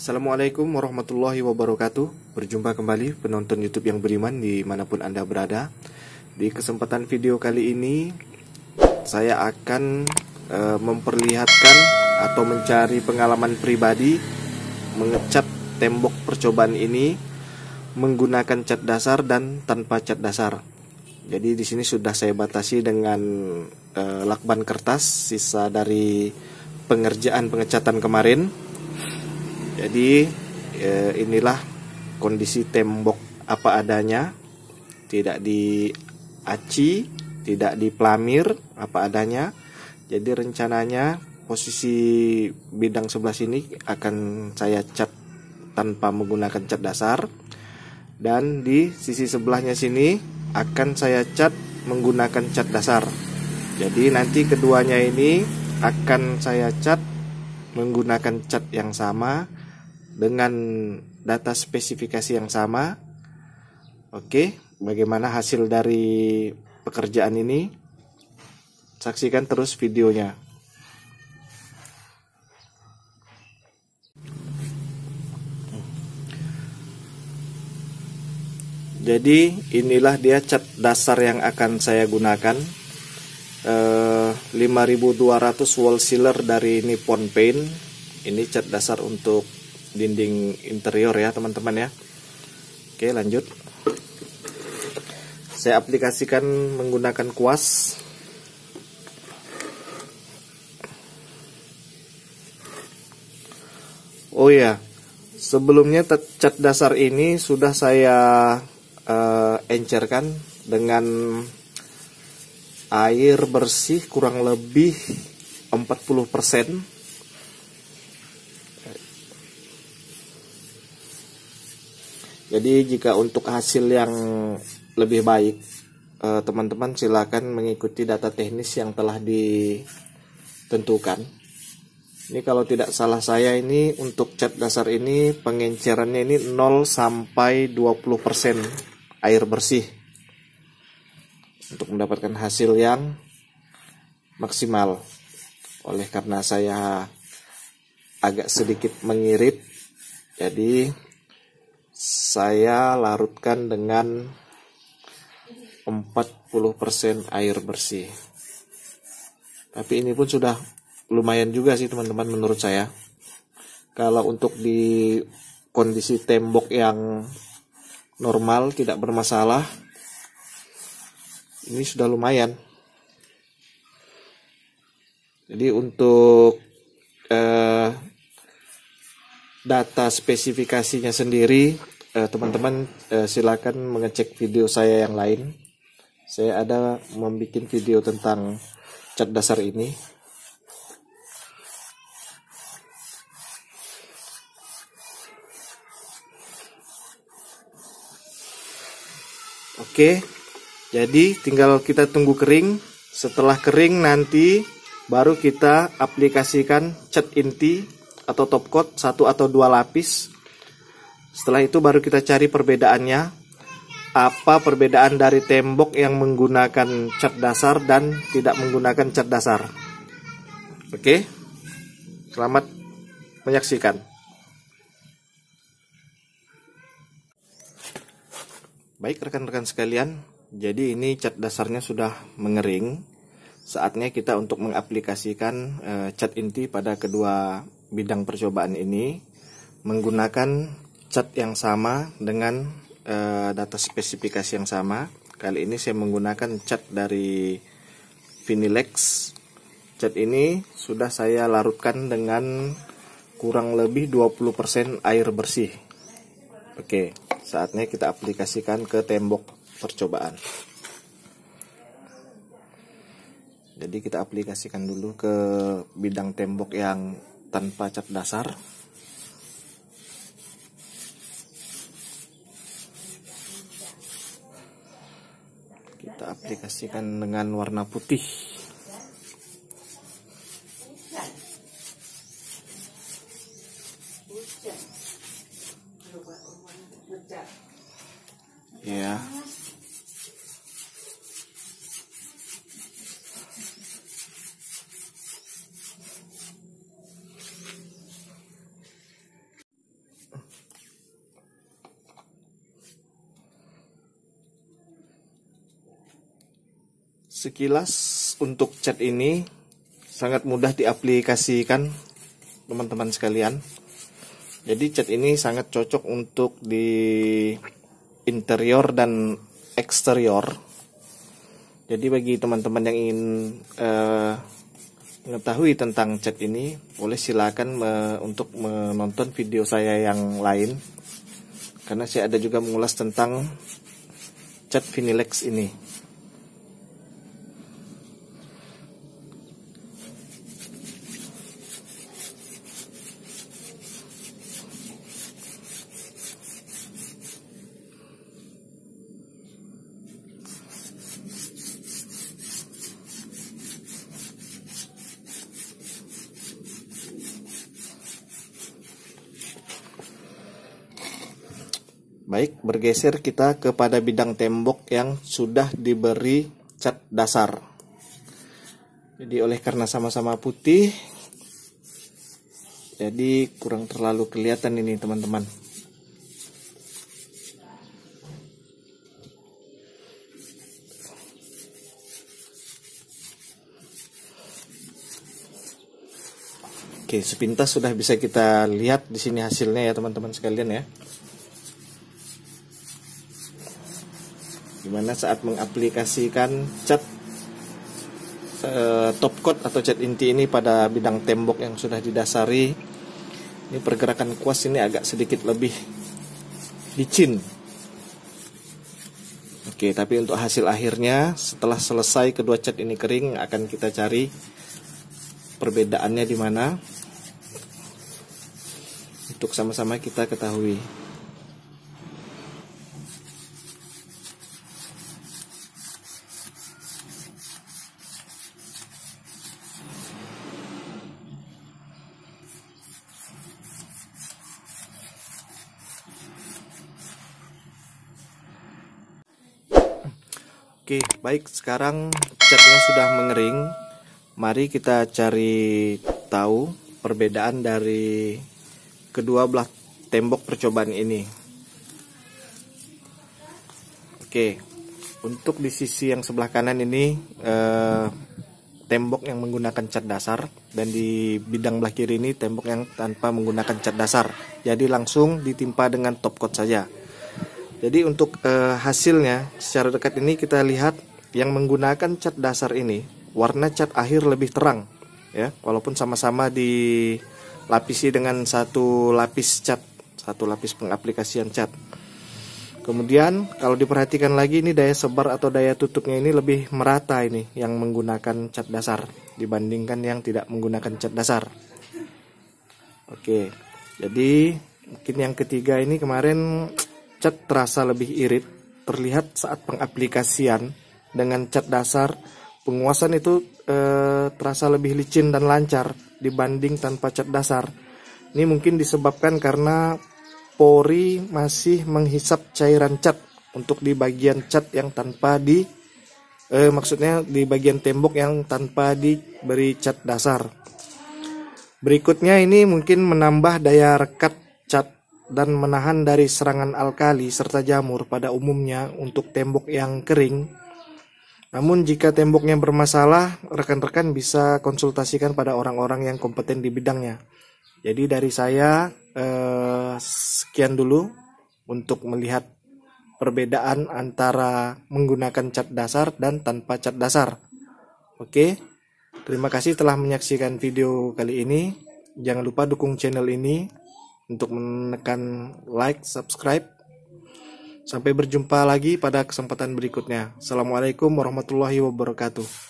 Assalamualaikum warahmatullahi wabarakatuh. Berjumpa kembali penonton YouTube yang beriman dimanapun Anda berada. Di kesempatan video kali ini saya akan memperlihatkan atau mencari pengalaman pribadi mengecat tembok percobaan ini menggunakan cat dasar dan tanpa cat dasar. Jadi di sini sudah saya batasi dengan lakban kertas sisa dari pengerjaan pengecatan kemarin. Jadi inilah kondisi tembok apa adanya, tidak diaci, tidak diplamir, apa adanya. Jadi rencananya posisi bidang sebelah sini akan saya cat tanpa menggunakan cat dasar, dan di sisi sebelahnya sini akan saya cat menggunakan cat dasar. Jadi nanti keduanya ini akan saya cat menggunakan cat yang sama dengan data spesifikasi yang sama. Oke, bagaimana hasil dari pekerjaan ini? Saksikan terus videonya. Jadi inilah dia cat dasar yang akan saya gunakan, 5200 wall sealer dari Nippon Paint. Ini cat dasar untuk dinding interior ya teman-teman ya. Oke, lanjut. Saya aplikasikan menggunakan kuas. Oh ya, sebelumnya cat dasar ini sudah saya encerkan dengan air bersih kurang lebih 40%. Jadi jika untuk hasil yang lebih baik, teman-teman silakan mengikuti data teknis yang telah ditentukan. Ini kalau tidak salah saya ini untuk cat dasar ini pengencerannya ini 0 sampai 20% air bersih untuk mendapatkan hasil yang maksimal. Oleh karena saya agak sedikit mengirit, jadi saya larutkan dengan 40% air bersih. Tapi ini pun sudah lumayan juga sih teman-teman menurut saya. Kalau untuk di kondisi tembok yang normal tidak bermasalah, ini sudah lumayan. Jadi untuk data spesifikasinya sendiri, teman-teman silakan mengecek video saya yang lain. Saya ada membuat video tentang cat dasar ini. Oke, jadi tinggal kita tunggu kering. Setelah kering nanti baru kita aplikasikan cat inti atau top coat 1 atau 2 lapis. Setelah itu baru kita cari perbedaannya. Apa perbedaan dari tembok yang menggunakan cat dasar dan tidak menggunakan cat dasar. Oke, selamat menyaksikan. Baik rekan-rekan sekalian, jadi ini cat dasarnya sudah mengering. Saatnya kita untuk mengaplikasikan cat inti pada kedua bidang percobaan ini menggunakan cat yang sama dengan data spesifikasi yang sama. Kali ini saya menggunakan cat dari Vinilex. Cat ini sudah saya larutkan dengan kurang lebih 20% air bersih. Oke, saatnya kita aplikasikan ke tembok percobaan. Jadi kita aplikasikan dulu ke bidang tembok yang tanpa cat dasar. Kita aplikasikan dengan warna putih. Ya. Sekilas untuk cat ini sangat mudah diaplikasikan teman-teman sekalian. Jadi cat ini sangat cocok untuk di interior dan eksterior. Jadi bagi teman-teman yang ingin mengetahui tentang cat ini, boleh silakan untuk menonton video saya yang lain, karena saya ada juga mengulas tentang cat Vinilex ini. Baik, bergeser kita kepada bidang tembok yang sudah diberi cat dasar. Jadi oleh karena sama-sama putih, jadi kurang terlalu kelihatan ini teman-teman. Oke, sepintas sudah bisa kita lihat di sini hasilnya ya teman-teman sekalian ya. Dimana saat mengaplikasikan cat top coat atau cat inti ini pada bidang tembok yang sudah didasari, ini pergerakan kuas ini agak sedikit lebih licin. Oke, tapi untuk hasil akhirnya setelah selesai kedua cat ini kering, akan kita cari perbedaannya di mana untuk sama-sama kita ketahui. Oke, baik, sekarang catnya sudah mengering. Mari kita cari tahu perbedaan dari kedua belah tembok percobaan ini. Oke, untuk di sisi yang sebelah kanan ini tembok yang menggunakan cat dasar, dan di bidang belah kiri ini tembok yang tanpa menggunakan cat dasar. Jadi langsung ditimpa dengan top coat saja. Jadi untuk hasilnya secara dekat ini kita lihat yang menggunakan cat dasar ini warna cat akhir lebih terang ya, walaupun sama-sama dilapisi dengan satu lapis cat, satu lapis pengaplikasian cat. Kemudian kalau diperhatikan lagi, ini daya sebar atau daya tutupnya ini lebih merata ini yang menggunakan cat dasar dibandingkan yang tidak menggunakan cat dasar. Oke, jadi mungkin yang ketiga ini kemarin cat terasa lebih irit, terlihat saat pengaplikasian dengan cat dasar. Penguasan itu terasa lebih licin dan lancar dibanding tanpa cat dasar. Ini mungkin disebabkan karena pori masih menghisap cairan cat untuk di bagian cat yang tanpa maksudnya di bagian tembok yang tanpa diberi cat dasar. Berikutnya ini mungkin menambah daya rekat cat dan menahan dari serangan alkali serta jamur pada umumnya untuk tembok yang kering. Namun jika temboknya bermasalah, rekan-rekan bisa konsultasikan pada orang-orang yang kompeten di bidangnya. Jadi dari saya sekian dulu untuk melihat perbedaan antara menggunakan cat dasar dan tanpa cat dasar. Oke, terima kasih telah menyaksikan video kali ini. Jangan lupa dukung channel ini untuk menekan like, subscribe. Sampai berjumpa lagi pada kesempatan berikutnya. Assalamualaikum warahmatullahi wabarakatuh.